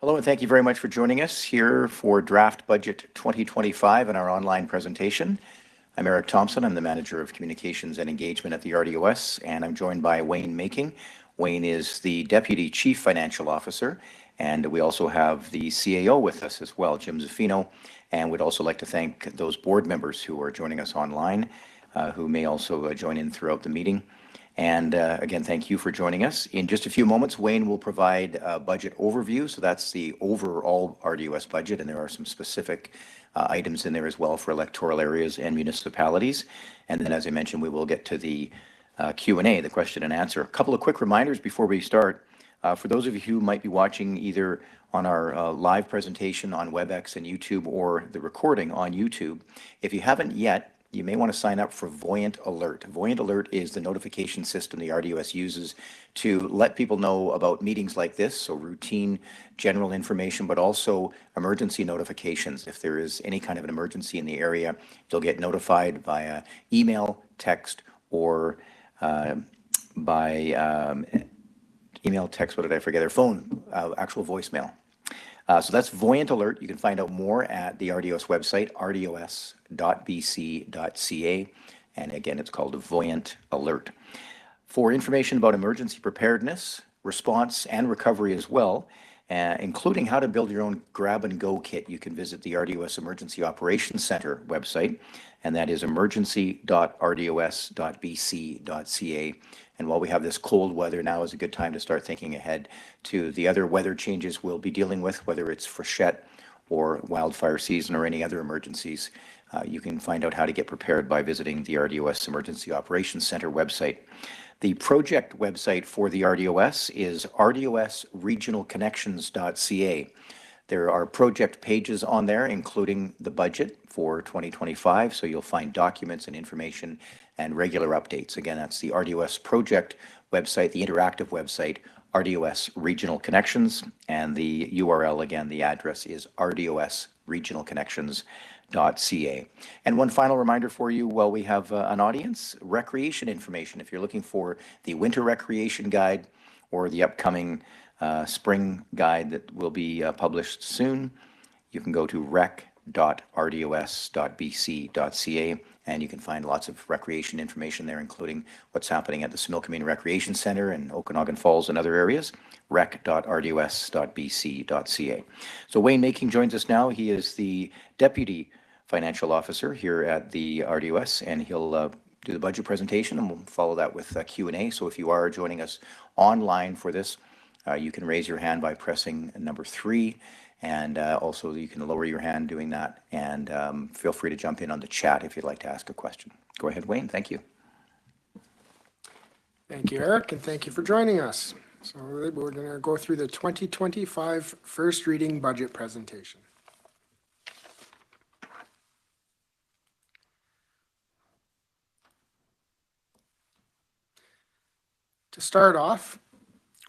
Hello, and thank you very much for joining us here for Draft Budget 2025 and our online presentation. I'm Eric Thompson. I'm the Manager of Communications and Engagement at the RDOS, and I'm joined by Wayne Making. Wayne is the Deputy Chief Financial Officer, and we also have the CAO with us as well, Jim Zaffino, and we'd also like to thank those board members who are joining us online, who may also join in throughout the meeting. And again, thank you for joining us. In just a few moments, Wayne will provide a budget overview. So that's the overall RDOS budget, and there are some specific items in there as well for electoral areas and municipalities. And then, as I mentioned, we will get to the Q&A, the question and answer. A couple of quick reminders before we start. For those of you who might be watching either on our live presentation on WebEx and YouTube or the recording on YouTube, if you haven't yet, you may want to sign up for Voyant Alert. Voyant Alert is the notification system the RDOS uses to let people know about meetings like this, so routine general information, but also emergency notifications. If there is any kind of an emergency in the area, you'll get notified via email, text, or by email, text, what did I forget, or phone, actual voicemail. So that's Voyant Alert. You can find out more at the RDOS website, rdos.bc.ca. And again, it's called Voyant Alert. For information about emergency preparedness, response, and recovery as well, including how to build your own grab-and-go kit, you can visit the RDOS Emergency Operations Center website, and that is emergency.rdos.bc.ca. And while we have this cold weather, now is a good time to start thinking ahead to the other weather changes we'll be dealing with, whether it's freshet or wildfire season or any other emergencies. You can find out how to get prepared by visiting the RDOS Emergency Operations Center website. The project website for the RDOS is rdosregionalconnections.ca. There are project pages on there, including the budget for 2025, so you'll find documents and information and regular updates. Again, that's the RDOS project website, the interactive website, RDOS Regional Connections, and the URL, again, the address is rdosregionalconnections.ca. And one final reminder for you while we have an audience, recreation information. If you're looking for the winter recreation guide or the upcoming spring guide that will be published soon, you can go to rec.rdos.bc.ca, and you can find lots of recreation information there, including what's happening at the Similkameen Recreation Centre in Okanagan Falls and other areas, rec.rdos.bc.ca. So Wayne Making joins us now. He is the Deputy Financial Officer here at the RDOS, and he'll do the budget presentation, and we'll follow that with Q&A. So if you are joining us online for this, you can raise your hand by pressing number 3, and also you can lower your hand doing that, and feel free to jump in on the chat if you'd like to ask a question. Go ahead, Wayne. Thank you. Thank you, Eric, and thank you for joining us. So we're going to go through the 2025 first reading budget presentation. To start off,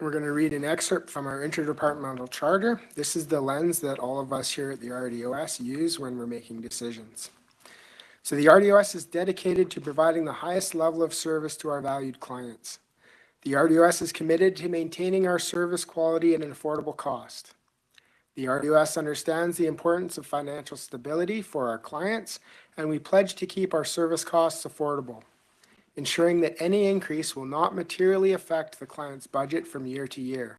we're going to read an excerpt from our interdepartmental charter. This is the lens that all of us here at the RDOS use when we're making decisions. So the RDOS is dedicated to providing the highest level of service to our valued clients. The RDOS is committed to maintaining our service quality at an affordable cost. The RDOS understands the importance of financial stability for our clients, and we pledge to keep our service costs affordable, ensuring that any increase will not materially affect the client's budget from year to year.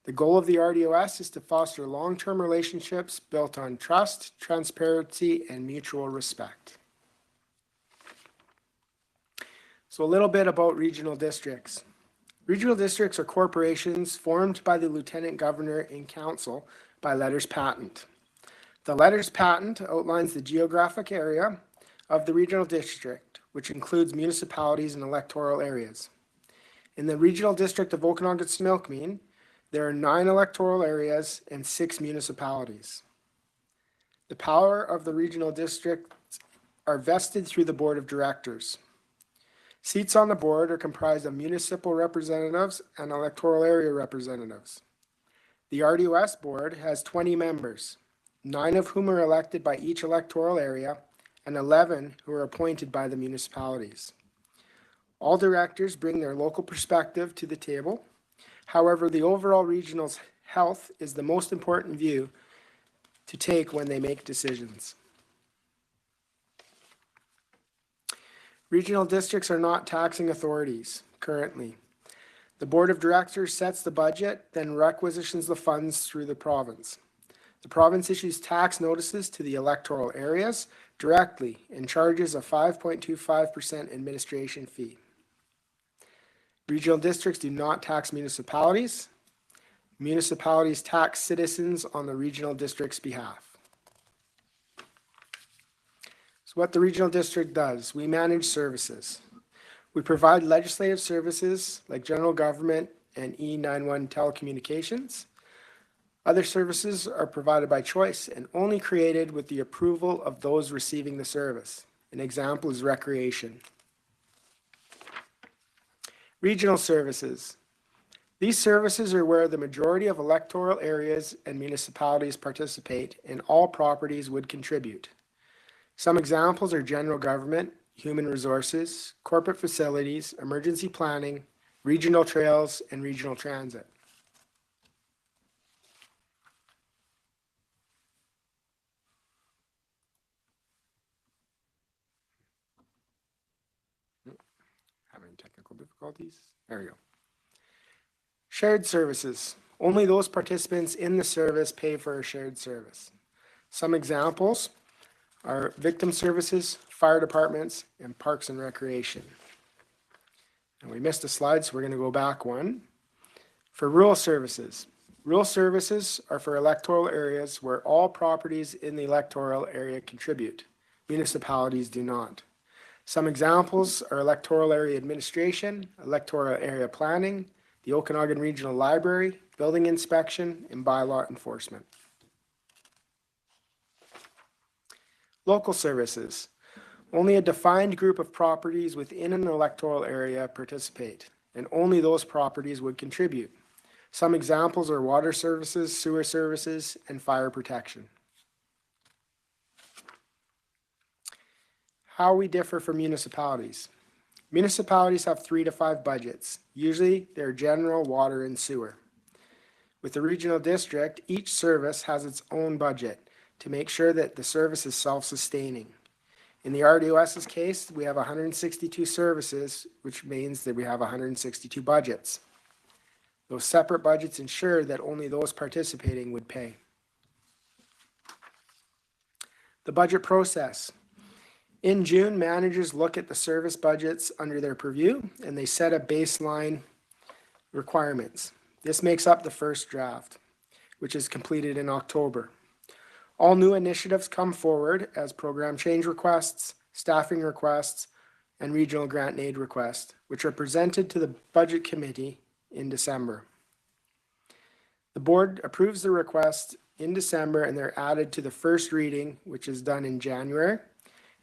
The goal of the RDOS is to foster long-term relationships built on trust, transparency, and mutual respect. So a little bit about regional districts. Regional districts are corporations formed by the Lieutenant Governor in Council by letters patent. The letters patent outlines the geographic area of the regional district, which includes municipalities and electoral areas. In the regional district of Okanagan-Similkameen, there are 9 electoral areas and 6 municipalities. The power of the regional districts are vested through the board of directors. Seats on the board are comprised of municipal representatives and electoral area representatives. The RDOS board has 20 members, 9 of whom are elected by each electoral area, and 11 who are appointed by the municipalities. All directors bring their local perspective to the table. However, the overall regional's health is the most important view to take when they make decisions. Regional districts are not taxing authorities currently. The Board of Directors sets the budget, then requisitions the funds through the province. The province issues tax notices to the electoral areas directly and charges a 5.25% administration fee. Regional districts do not tax municipalities. Municipalities tax citizens on the regional district's behalf. So what the regional district does, we manage services. We provide legislative services like general government and E91 telecommunications. Other services are provided by choice and only created with the approval of those receiving the service. An example is recreation. Regional services. These services are where the majority of electoral areas and municipalities participate, and all properties would contribute. Some examples are general government, human resources, corporate facilities, emergency planning, regional trails, and regional transit. Having technical difficulties. There we go. Shared services. Only those participants in the service pay for a shared service. Some examples are victim services, fire departments, and parks and recreation. And we missed a slide, so we're going to go back one. For rural services are for electoral areas where all properties in the electoral area contribute. Municipalities do not. Some examples are electoral area administration, electoral area planning, the Okanagan Regional Library, building inspection, and bylaw enforcement. Local services. Only a defined group of properties within an electoral area participate, and only those properties would contribute. Some examples are water services, sewer services, and fire protection. How we differ from municipalities. Municipalities have 3 to 5 budgets. Usually they're general, water, and sewer. With the regional district, each service has its own budget to make sure that the service is self-sustaining. In the RDOS's case, we have 162 services, which means that we have 162 budgets. Those separate budgets ensure that only those participating would pay. The budget process. In June, managers look at the service budgets under their purview and they set a baseline requirements. This makes up the first draft, which is completed in October. All new initiatives come forward as program change requests, staffing requests, and regional grant and aid requests, which are presented to the Budget Committee in December. The board approves the request in December and they're added to the first reading, which is done in January.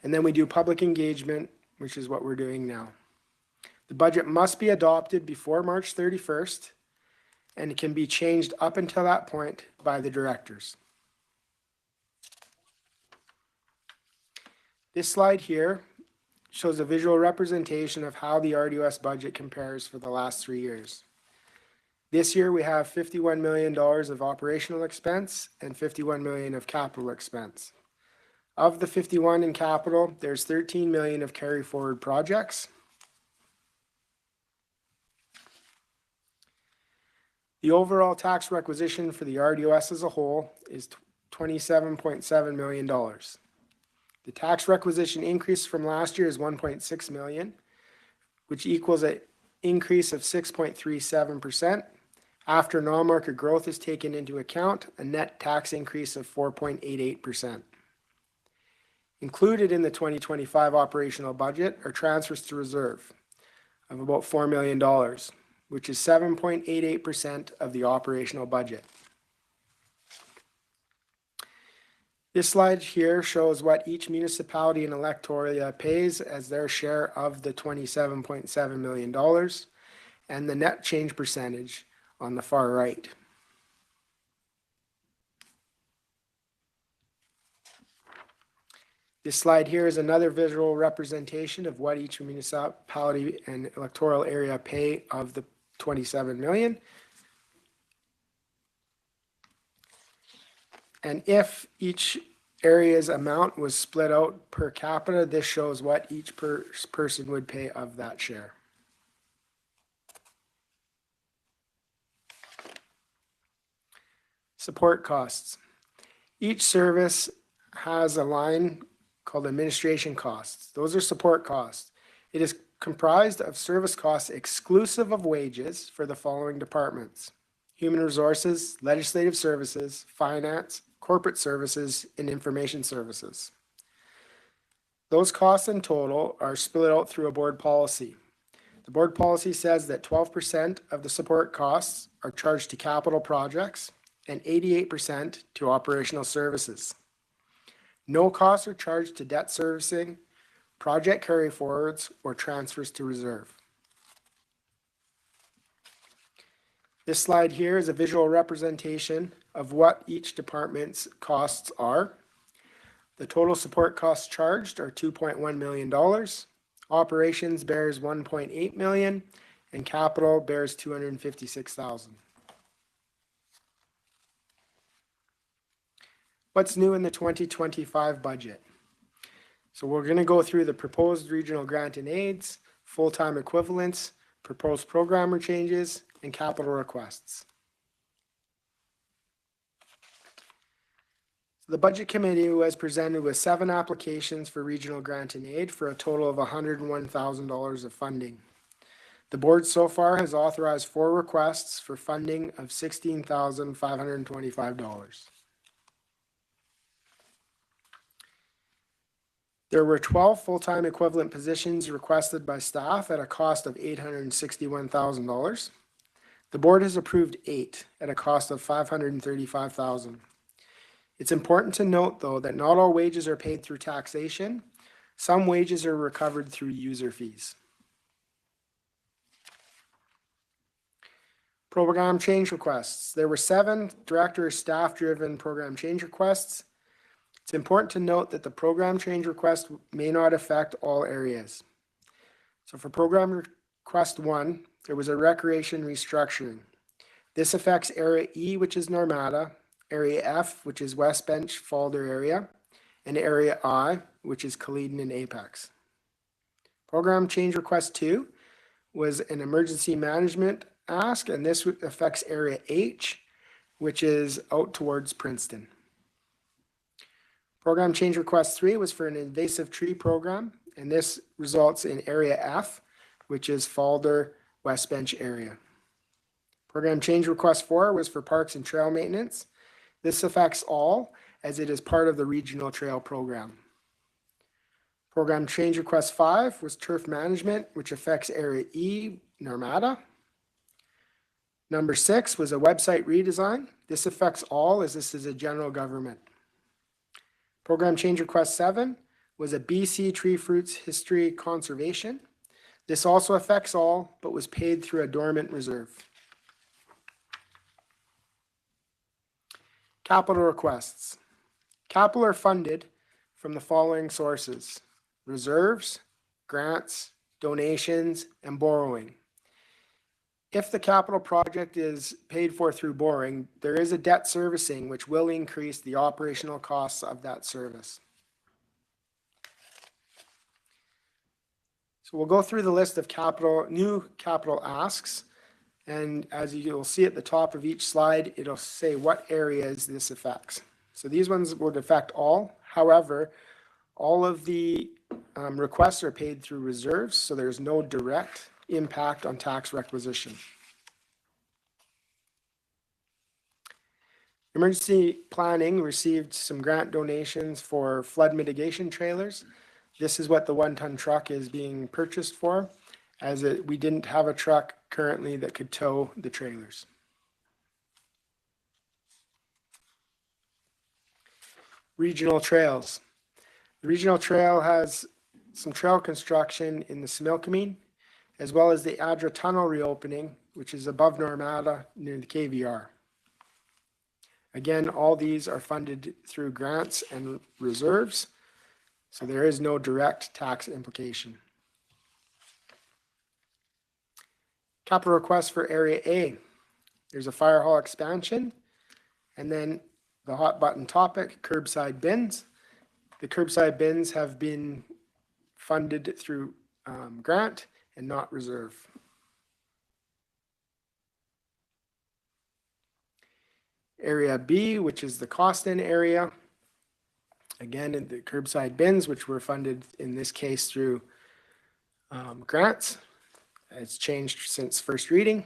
And then we do public engagement, which is what we're doing now. The budget must be adopted before March 31st, and it can be changed up until that point by the directors. This slide here shows a visual representation of how the RDOS budget compares for the last 3 years. This year we have $51 million of operational expense and $51 million of capital expense. Of the 51 in capital, there's 13 million of carry forward projects. The overall tax requisition for the RDOS as a whole is $27.7 million. The tax requisition increase from last year is 1.6 million, which equals an increase of 6.37%. After non-market growth is taken into account, a net tax increase of 4.88%. Included in the 2025 operational budget are transfers to reserve of about $4 million, which is 7.88% of the operational budget. This slide here shows what each municipality and electoral pays as their share of the $27.7 million and the net change percentage on the far right. This slide here is another visual representation of what each municipality and electoral area pay of the 27 million. And if each area's amount was split out per capita, this shows what each person would pay of that share. Support costs. Each service has a line called administration costs. Those are support costs. It is comprised of service costs exclusive of wages for the following departments: human resources, legislative services, finance, corporate services, and information services. Those costs in total are split out through a board policy. The board policy says that 12% of the support costs are charged to capital projects and 88% to operational services. No costs are charged to debt servicing, project carryforwards, or transfers to reserve. This slide here is a visual representation of what each department's costs are. The total support costs charged are $2.1 million. Operations bears $1.8 million, and capital bears $256,000. What's new in the 2025 budget? So we're going to go through the proposed regional grant and aids, full-time equivalents, proposed programmer changes, and capital requests. The Budget Committee was presented with 7 applications for regional grant and aid for a total of $101,000 of funding. The board so far has authorized 4 requests for funding of $16,525. There were 12 full-time equivalent positions requested by staff at a cost of $861,000. The board has approved 8 at a cost of $535,000. It's important to note, though, that not all wages are paid through taxation. Some wages are recovered through user fees. Program change requests. There were 7 director or staff-driven program change requests. It's important to note that the program change request may not affect all areas. So for program request 1, there was a recreation restructuring. This affects area E, which is Normatta, area F, which is West Bench Falder area, and area I, which is Caledon and Apex. Program change request 2 was an emergency management ask, and this affects area H, which is out towards Princeton. Program change request 3 was for an invasive tree program, and this results in area F, which is Falder, West Bench area. Program change request 4 was for parks and trail maintenance. This affects all, as it is part of the regional trail program. Program change request 5 was turf management, which affects area E, Normatta. Number 6 was a website redesign. This affects all, as this is a general government. Program change request 7 was a BC tree fruits history conservation. This also affects all, but was paid through a dormant reserve. Capital requests. Capital are funded from the following sources: reserves, grants, donations, and borrowing. If the capital project is paid for through borrowing, there is a debt servicing which will increase the operational costs of that service. So we'll go through the list of new capital asks, and as you'll see at the top of each slide, it'll say what areas this affects. So these ones would affect all. However, all of the requests are paid through reserves, so there's no direct impact on tax requisition. Emergency planning received some grant donations for flood mitigation trailers. This is what the 1-ton truck is being purchased for, as we didn't have a truck currently that could tow the trailers. Regional trails. The regional trail has some trail construction in the Similkameen, as well as the Adra Tunnel reopening, which is above Normatta near the KVR. Again, all these are funded through grants and reserves, so there is no direct tax implication. Capital request for Area A. There's a fire hall expansion, and then the hot button topic, curbside bins. The curbside bins have been funded through grant and not reserve. Area B, which is the Costin area. Again, in the curbside bins, which were funded in this case through grants. It's changed since first reading.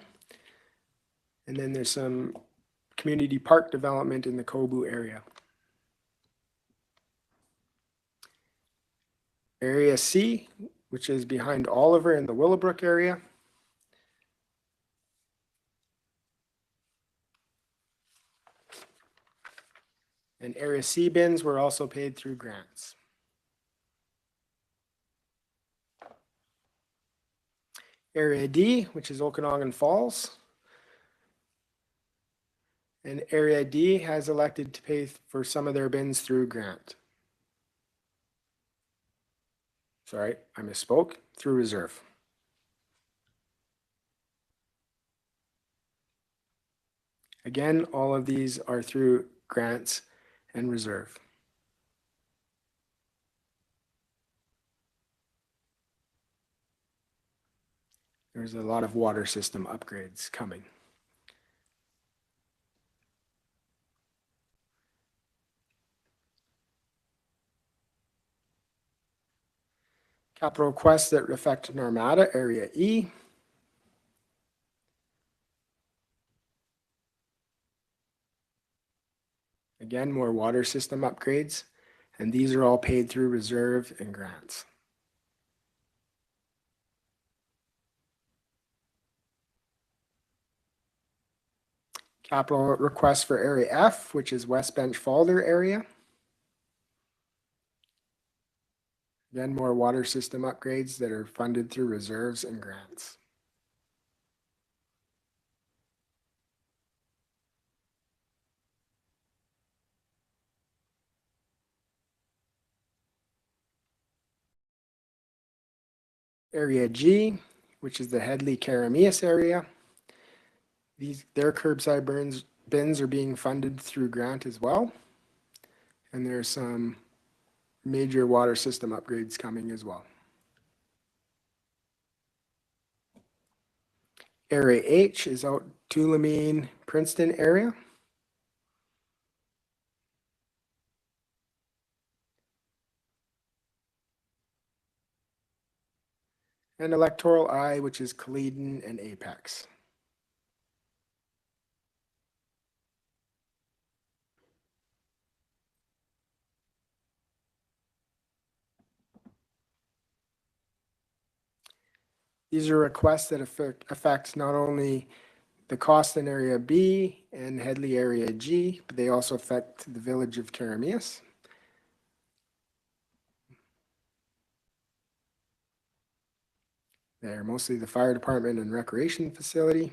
And then there's some community park development in the Kobu area. Area C, which is behind Oliver in the Willowbrook area. And Area C bins were also paid through grants. Area D, which is Okanagan Falls. And Area D has elected to pay for some of their bins through grant. Sorry, I misspoke, through reserve. Again, all of these are through grants and reserve. There's a lot of water system upgrades coming. Capital requests that affect Narmada, Area E. Again, more water system upgrades, and these are all paid through reserve and grants. Capital request for Area F, which is West Bench Falder area. Again, more water system upgrades that are funded through reserves and grants. Area G, which is the Headley-Karamias area. Their curbside bins are being funded through grant as well. And there's some major water system upgrades coming as well. Area H is out Tulameen, Princeton area. And Electoral I, which is Caledon and Apex. These are requests that affect not only the Costin Area B and Headley Area G, but they also affect the village of Karamias. They're mostly the fire department and recreation facility,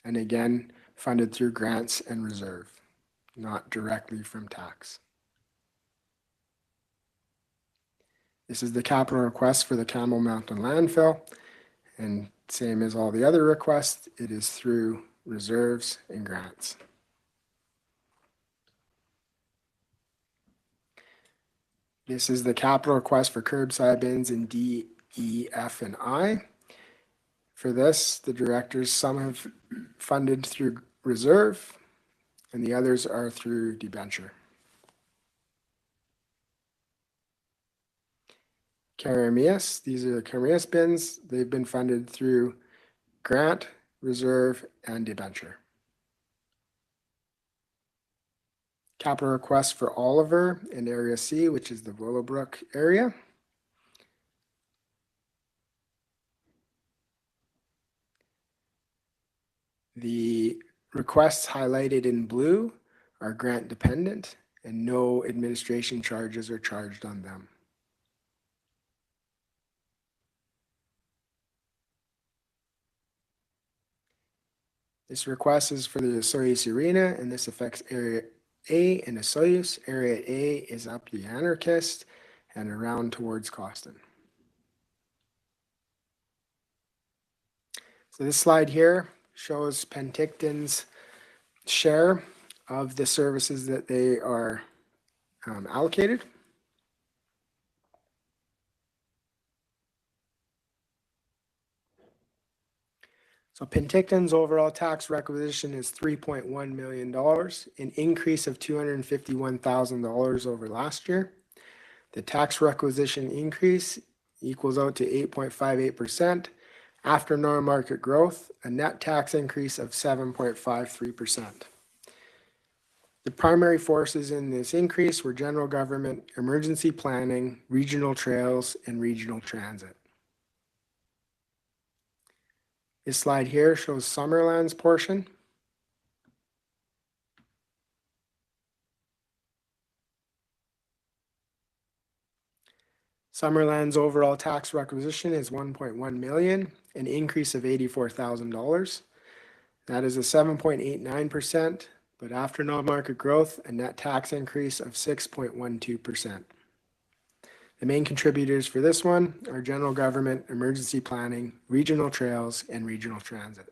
and again, funded through grants and reserve, not directly from tax. This is the capital request for the Campbell Mountain landfill, and same as all the other requests, it is through reserves and grants. This is the capital request for curbside bins in D, E, F, and I. For this, the directors, some have funded through reserve, and the others are through debenture. Karamias, these are the Karamias bins. They've been funded through grant, reserve, and debenture. Capital request for Oliver in Area C, which is the Willowbrook area. The requests highlighted in blue are grant dependent and no administration charges are charged on them. This request is for the Osoyoos Arena, and this affects Area A in Osoyoos. Area A is up the Anarchist and around towards Costin. So this slide here shows Penticton's share of the services that they are allocated. So Penticton's overall tax requisition is $3.1 million, an increase of $251,000 over last year. The tax requisition increase equals out to 8.58%. After non-market growth, a net tax increase of 7.53%. The primary forces in this increase were general government, emergency planning, regional trails, and regional transit. This slide here shows Summerland's portion. Summerland's overall tax requisition is $1.1 million, an increase of $84,000. That is a 7.89%, but after non-market growth, a net tax increase of 6.12%. The main contributors for this one are general government, emergency planning, regional trails, and regional transit.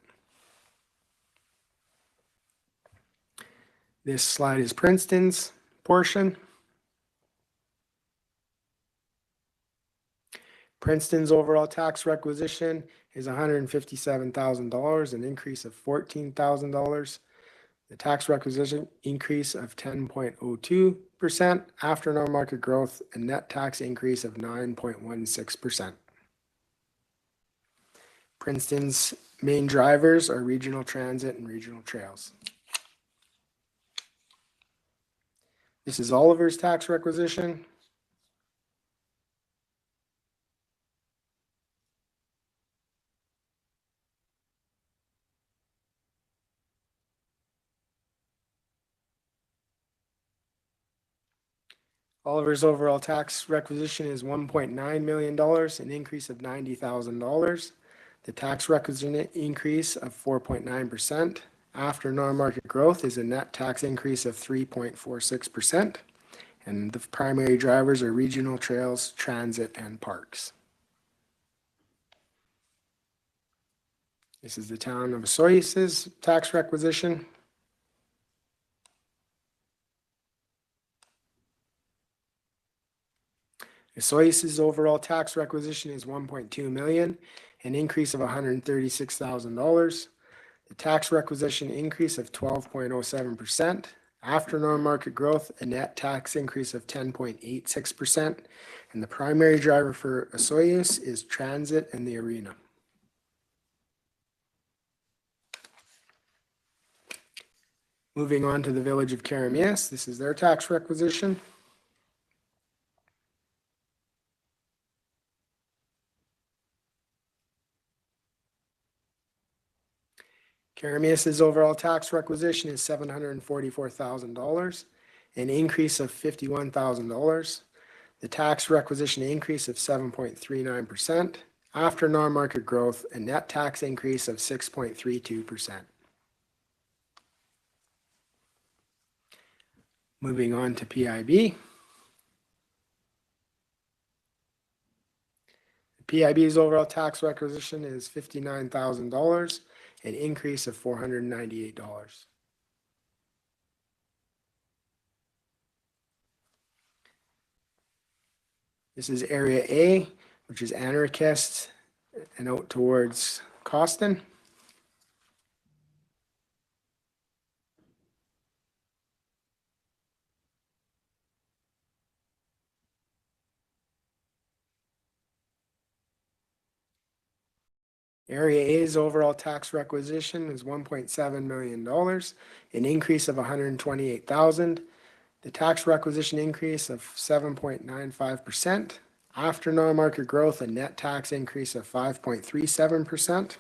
This slide is Princeton's portion. Princeton's overall tax requisition is $157,000, an increase of $14,000. The tax requisition increase of 10.02%, after non-market growth, a net tax increase of 9.16%. Princeton's main drivers are regional transit and regional trails. This is Oliver's tax requisition. Oliver's overall tax requisition is $1.9 million, an increase of $90,000. The tax requisition increase of 4.9% after non-market growth is a net tax increase of 3.46%. And the primary drivers are regional trails, transit, and parks. This is the town of Osoyoos's tax requisition. Osoyoos's overall tax requisition is $1.2 million, an increase of $136,000. The tax requisition increase of 12.07%. After non-market growth, a net tax increase of 10.86%. And the primary driver for Osoyoos is transit and the arena. Moving on to the village of Karamias, this is their tax requisition. Karamias's overall tax requisition is $744,000, an increase of $51,000. The tax requisition increase of 7.39%. After non-market growth, a net tax increase of 6.32%. Moving on to PIB. PIB's overall tax requisition is $59,000, an increase of $498. This is Area A, which is Anarchist and out towards Costin. Area A's overall tax requisition is $1.7 million, an increase of $128,000. The tax requisition increase of 7.95%. After non-market growth, a net tax increase of 5.37%.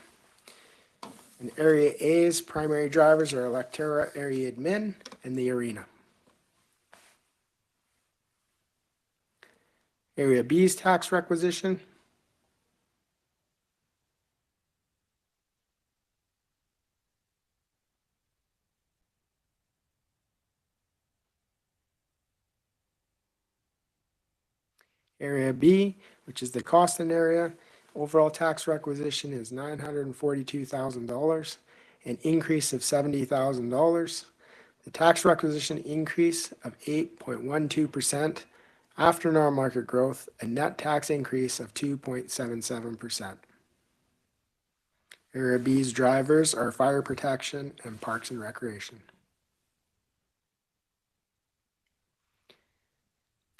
And Area A's primary drivers are Electora Area Admin and the Arena. Area B's tax requisition. Area B, which is the Costin area, overall tax requisition is $942,000, an increase of $70,000. The tax requisition increase of 8.12%. After non-market growth, a net tax increase of 2.77%. Area B's drivers are fire protection and parks and recreation.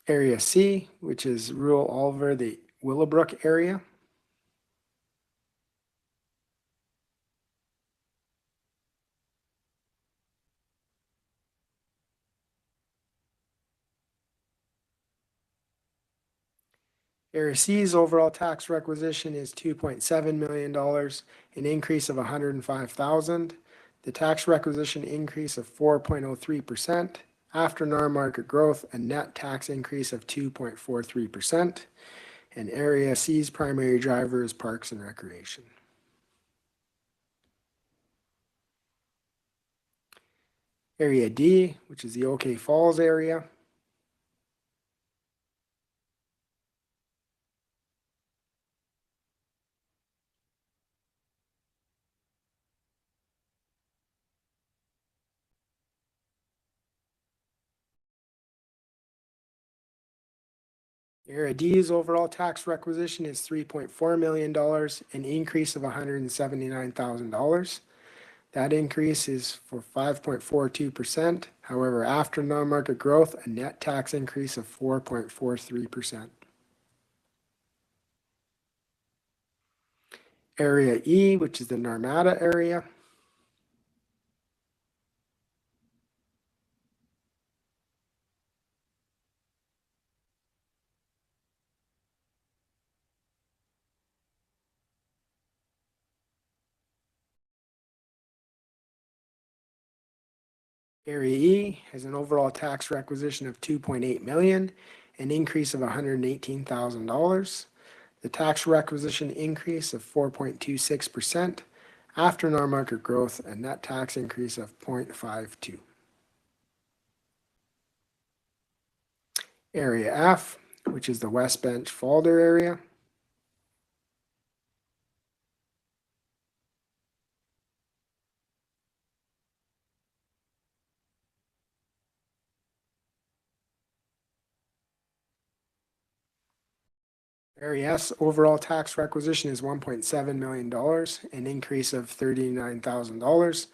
Area C, which is rural Oliver, the Willowbrook area. Area C's overall tax requisition is $2.7 million, an increase of $105,000. The tax requisition increase of 4.03%. After non-market growth, a net tax increase of 2.43%. And Area C's primary driver is parks and recreation. Area D, which is the OK Falls area. Area D's overall tax requisition is $3.4 million, an increase of $179,000. That increase is for 5.42%. However, after non-market growth, a net tax increase of 4.43%. Area E, which is the Narmada area. Area E has an overall tax requisition of $2.8 million, an increase of $118,000. The tax requisition increase of 4.26%. After non-market growth, a net tax increase of 0.52. Area F, which is the West Bench Falder area. Area S overall tax requisition is $1.7 million, an increase of $39,000.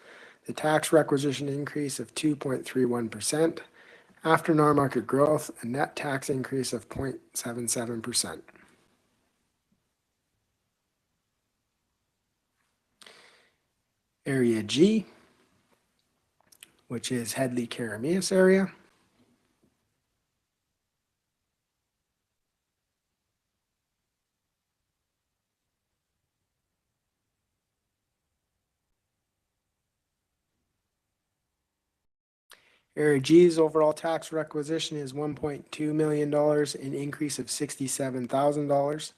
The tax requisition increase of 2.31%. After non-market growth, a net tax increase of 0.77%. Area G, which is Headley-Carameus area. Area G's overall tax requisition is $1.2 million, an increase of $67,000.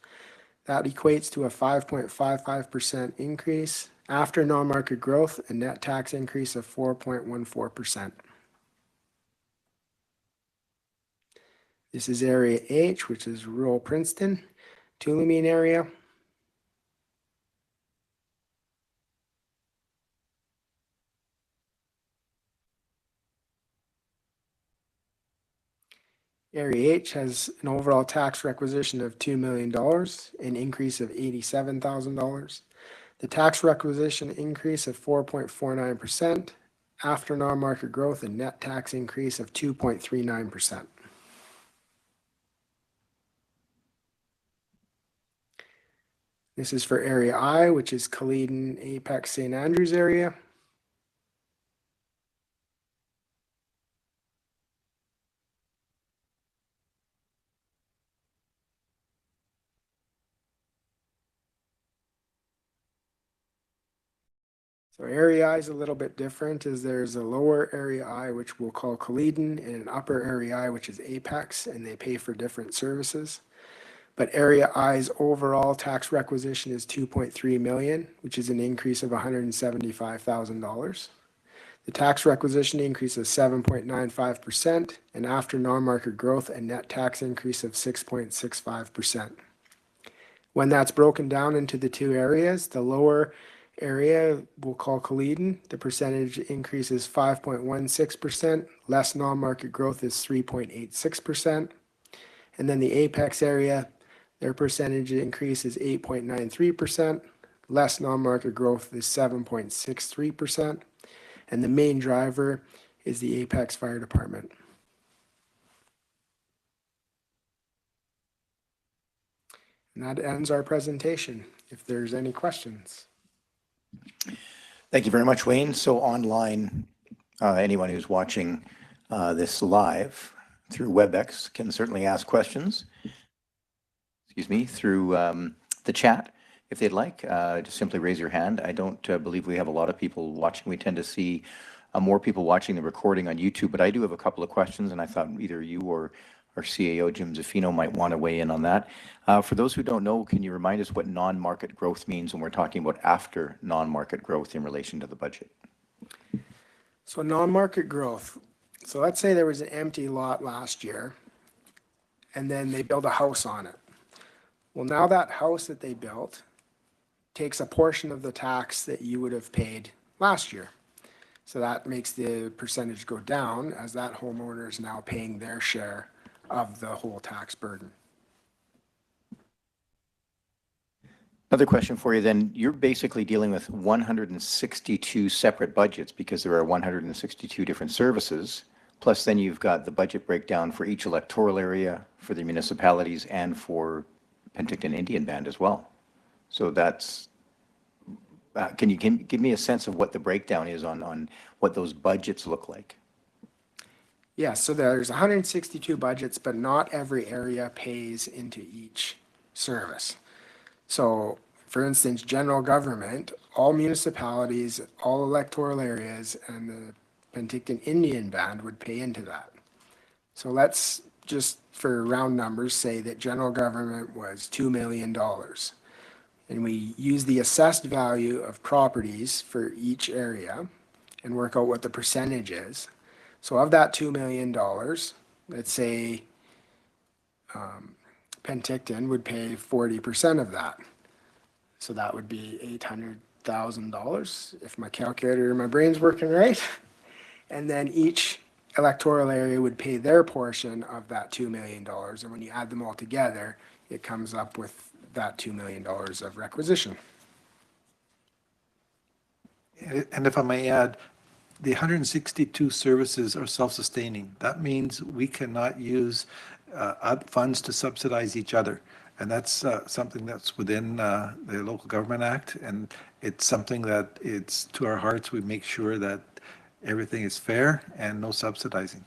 That equates to a 5.55% increase. After non-market growth, a net tax increase of 4.14%. This is Area H, which is rural Princeton, Tulameen area. Area H has an overall tax requisition of $2 million, an increase of $87,000. The tax requisition increase of 4.49%. After non-market growth, a net tax increase of 2.39%. This is for Area I, which is Caledon, Apex, St. Andrews area. So Area I is a little bit different, as there's a lower Area I, which we'll call Caledon, and an upper Area I, which is Apex, and they pay for different services. But Area I's overall tax requisition is $2.3 million, which is an increase of $175,000. The tax requisition increase is 7.95%, and after non-market growth, a net tax increase of 6.65%. When that's broken down into the two areas, the lower area we'll call Caledon, the percentage increase is 5.16%, less non-market growth is 3.86%. And then the Apex area, their percentage increase is 8.93%, less non-market growth is 7.63%. And the main driver is the Apex Fire Department. And that ends our presentation. If there's any questions. Thank you very much, Wayne. So online, anyone who's watching this live through WebEx can certainly ask questions, through the chat if they'd like. Just simply raise your hand. I don't believe we have a lot of people watching. We tend to see more people watching the recording on YouTube, but I do have a couple of questions, and I thought either you or our CAO, Jim Zaffino, might want to weigh in on that. For those who don't know, can you remind us what non-market growth means when we're talking about after non-market growth in relation to the budget? So non-market growth. So let's say there was an empty lot last year, and then they build a house on it. Well, now that house that they built takes a portion of the tax that you would have paid last year. So that makes the percentage go down as that homeowner is now paying their share of the whole tax burden. Another question for you then. You're basically dealing with 162 separate budgets because there are 162 different services. Plus then you've got the budget breakdown for each electoral area, for the municipalities, and for Penticton Indian Band as well. So that's, can you give me a sense of what the breakdown is on what those budgets look like? Yeah, so there's 162 budgets, but not every area pays into each service. So, for instance, general government, all municipalities, all electoral areas, and the Penticton Indian Band would pay into that. So let's just, for round numbers, say that general government was $2 million. And we use the assessed value of properties for each area and work out what the percentage is. So of that $2 million, let's say Penticton would pay 40% of that. So that would be $800,000 if my calculator in my brain's working right. And then each electoral area would pay their portion of that $2 million. And when you add them all together, it comes up with that $2 million of requisition. And if I may add, the 162 services are self-sustaining. That means we cannot use funds to subsidize each other. And that's something that's within the Local Government Act. And it's something that it's to our hearts. We make sure that everything is fair and no subsidizing.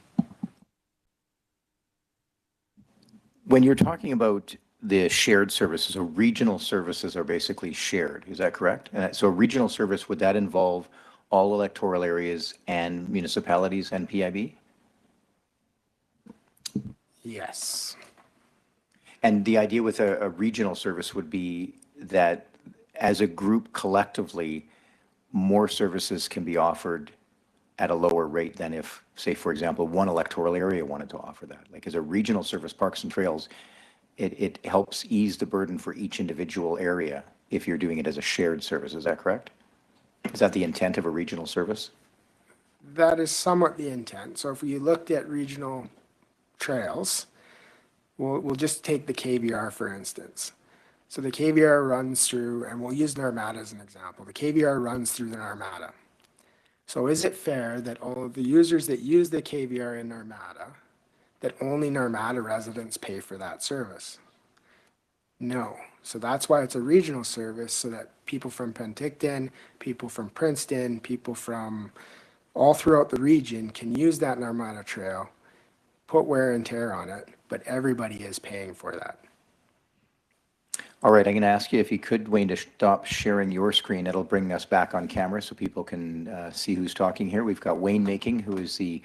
When you're talking about the shared services, so regional services are basically shared, is that correct? And so a regional service, would that involve all electoral areas and municipalities and PIB? Yes. And the idea with a regional service would be that as a group collectively, more services can be offered at a lower rate than if, say, for example, one electoral area wanted to offer that. Like as a regional service, Parks and Trails, it helps ease the burden for each individual area if you're doing it as a shared service. Is that correct? Is that the intent of a regional service? That is somewhat the intent. So if we looked at regional trails, we'll just take the KVR for instance. So the KVR runs through, and we'll use Narmada as an example. The KVR runs through the Narmada. So is it fair that all of the users that use the KVR in Narmada, that only Narmada residents pay for that service? No. So that's why it's a regional service, so that people from Penticton, people from Princeton, people from all throughout the region can use that Narmada trail, put wear and tear on it, but everybody is paying for that. All right, I'm going to ask you if you could, Wayne, to stop sharing your screen. It'll bring us back on camera so people can see who's talking here. We've got Wayne Making, who is the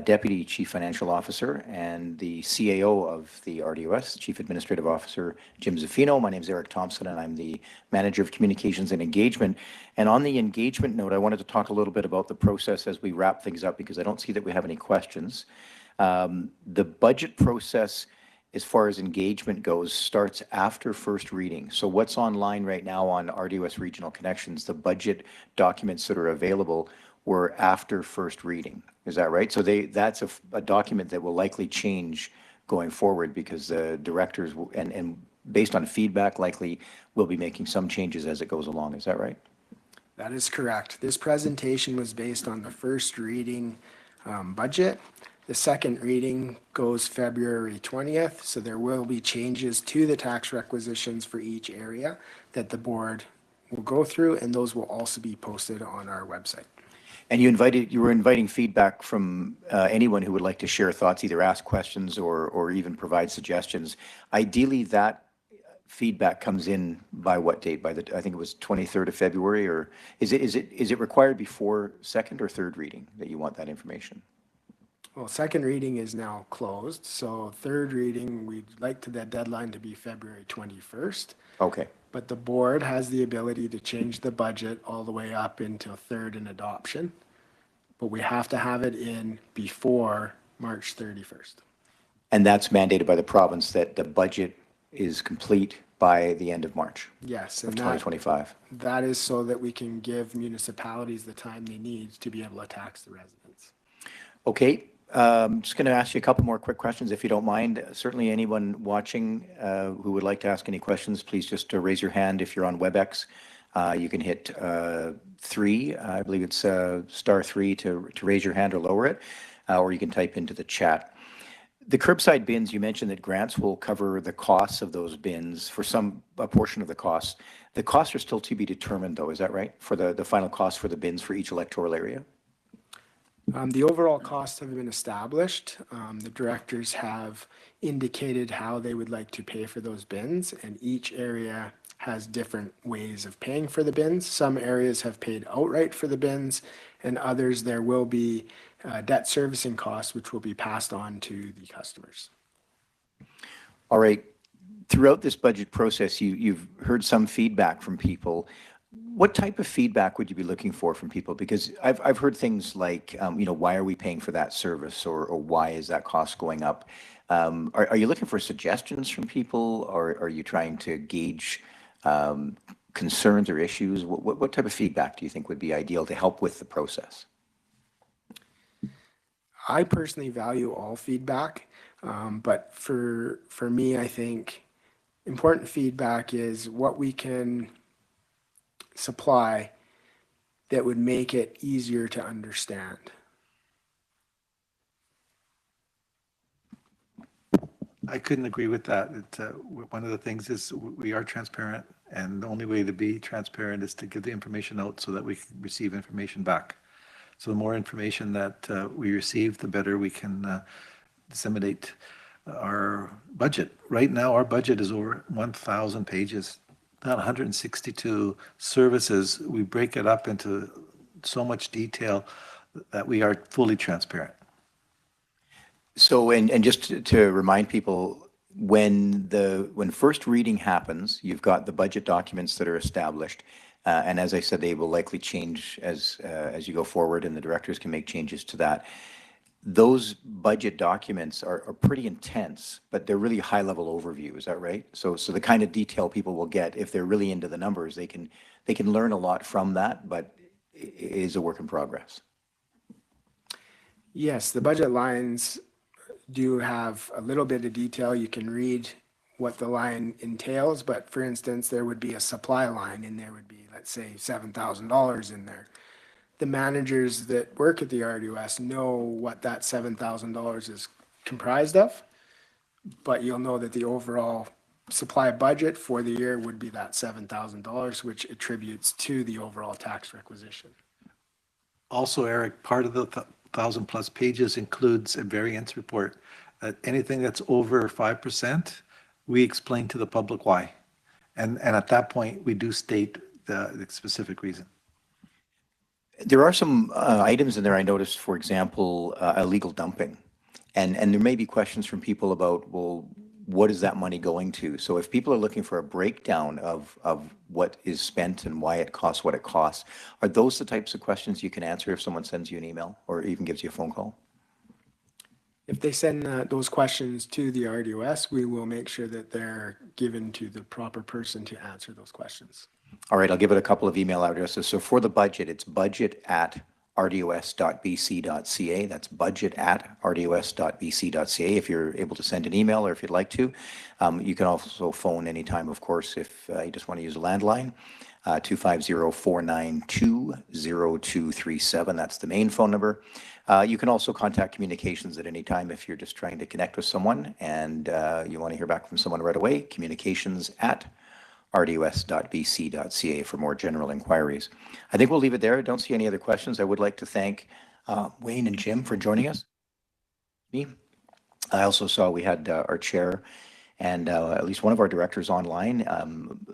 Deputy Chief Financial Officer, and the CAO of the RDOS, Chief Administrative Officer, Jim Zaffino. My name is Eric Thompson, and I'm the Manager of Communications and Engagement. And on the engagement note, I wanted to talk a little bit about the process as we wrap things up, because I don't see that we have any questions. The budget process as far as engagement goes, starts after first reading. So what's online right now on RDOS Regional Connections, the budget documents that are available were after first reading. Is that right? So that's a document that will likely change going forward because the directors and based on feedback likely will be making some changes as it goes along. Is that right? That is correct. This presentation was based on the first reading budget. The second reading goes February 20th, so there will be changes to the tax requisitions for each area that the board will go through, and those will also be posted on our website. And you were inviting feedback from anyone who would like to share thoughts, either ask questions or even provide suggestions. Ideally, that feedback comes in by what date? I think it was 23rd of February, or is it required before second or third reading that you want that information? Well, second reading is now closed, so third reading, we'd like the deadline to be February 21st. Okay. But the board has the ability to change the budget all the way up until third and adoption. But we have to have it in before March 31st. And that's mandated by the province that the budget is complete by the end of March Yes, of and 2025. that is so that we can give municipalities the time they need to be able to tax the residents. Okay, just going to ask you a couple more quick questions if you don't mind. Certainly anyone watching who would like to ask any questions, please just raise your hand. If you're on WebEx, you can hit 3, I believe it's *3 to raise your hand or lower it, or you can type into the chat. The curbside bins, you mentioned that grants will cover the costs of those bins for a portion of the costs. The costs are still to be determined though, is that right? For the final cost for the bins for each electoral area? The overall costs have been established. The directors have indicated how they would like to pay for those bins, and each area has different ways of paying for the bins. Some areas have paid outright for the bins, and others there will be debt servicing costs, which will be passed on to the customers. All right. Throughout this budget process, you've heard some feedback from people. What type of feedback would you be looking for from people? Because I've heard things like, why are we paying for that service, or why is that cost going up? Are you looking for suggestions from people, or are you trying to gauge concerns or issues? What type of feedback do you think would be ideal to help with the process? I personally value all feedback, but for me, I think important feedback is what we can supply that would make it easier to understand. I couldn't agree with that. One of the things is we are transparent, and the only way to be transparent is to give the information out so that we can receive information back. So the more information that we receive, the better we can disseminate our budget. Right now, our budget is over 1,000 pages, not 162 services. We break it up into so much detail that we are fully transparent. So, and just to remind people, when first reading happens, you've got the budget documents that are established. And as I said, they will likely change as you go forward, and the directors can make changes to that. Those budget documents are pretty intense, but they're really high-level overview. Is that right? So the kind of detail people will get, if they're really into the numbers, they can learn a lot from that, but it is a work in progress. Yes, the budget lines do have a little bit of detail. You can read what the line entails, but for instance, there would be a supply line, and there would be, let's say, $7,000 in there. The managers that work at the RDOS know what that $7,000 is comprised of, but you'll know that the overall supply budget for the year would be that $7,000, which attributes to the overall tax requisition. Also, Eric, part of the 1,000+ pages includes a variance report. Anything that's over 5%, we explain to the public why. And at that point, we do state the specific reason. There are some items in there I noticed, for example, illegal dumping. And there may be questions from people about, well, what is that money going to? So if people are looking for a breakdown of what is spent and why it costs what it costs, are those the types of questions you can answer if someone sends you an email or even gives you a phone call? If they send those questions to the RDOS, we will make sure that they're given to the proper person to answer those questions. All right, I'll give it a couple of email addresses. So for the budget, it's budget@rdos.bc.ca. That's budget@rdos.bc.ca if you're able to send an email or if you'd like to. You can also phone anytime, of course, if you just want to use a landline. 250-492-0237. That's the main phone number. You can also contact communications at any time if you're just trying to connect with someone and you want to hear back from someone right away. Communications@rdos.bc.ca for more general inquiries. I think we'll leave it there. I don't see any other questions. I would like to thank Wayne and Jim for joining us. I also saw we had our chair and at least one of our directors online.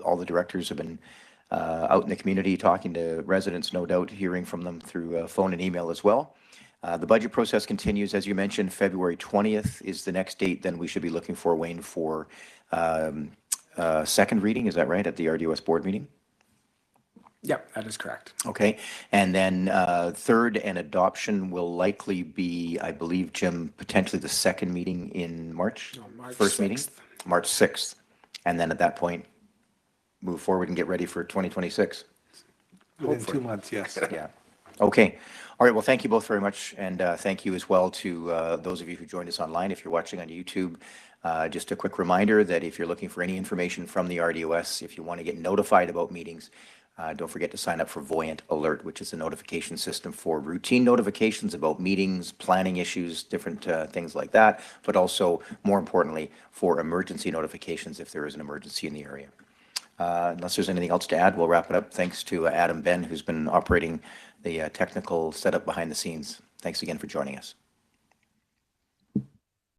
All the directors have been out in the community talking to residents, no doubt hearing from them through phone and email as well. The budget process continues, as you mentioned. February 20th is the next date. Then we should be looking for, Wayne, for second reading. Is that right, at the RDOS board meeting? Yep, that is correct. Okay. And then third and adoption will likely be, I believe, Jim, potentially the second meeting in March? No, March First 6th. meeting? March 6th. And then at that point, move forward and get ready for 2026. Within 2 months, yes. Yeah. Okay. All right. Well, thank you both very much. And thank you as well to those of you who joined us online. If you're watching on YouTube, just a quick reminder that if you're looking for any information from the RDOS, if you want to get notified about meetings, don't forget to sign up for Voyant Alert, which is a notification system for routine notifications about meetings, planning issues, different things like that, but also, more importantly, for emergency notifications if there is an emergency in the area. Unless there's anything else to add, we'll wrap it up. Thanks to Adam Ben, who's been operating the technical setup behind the scenes. Thanks again for joining us.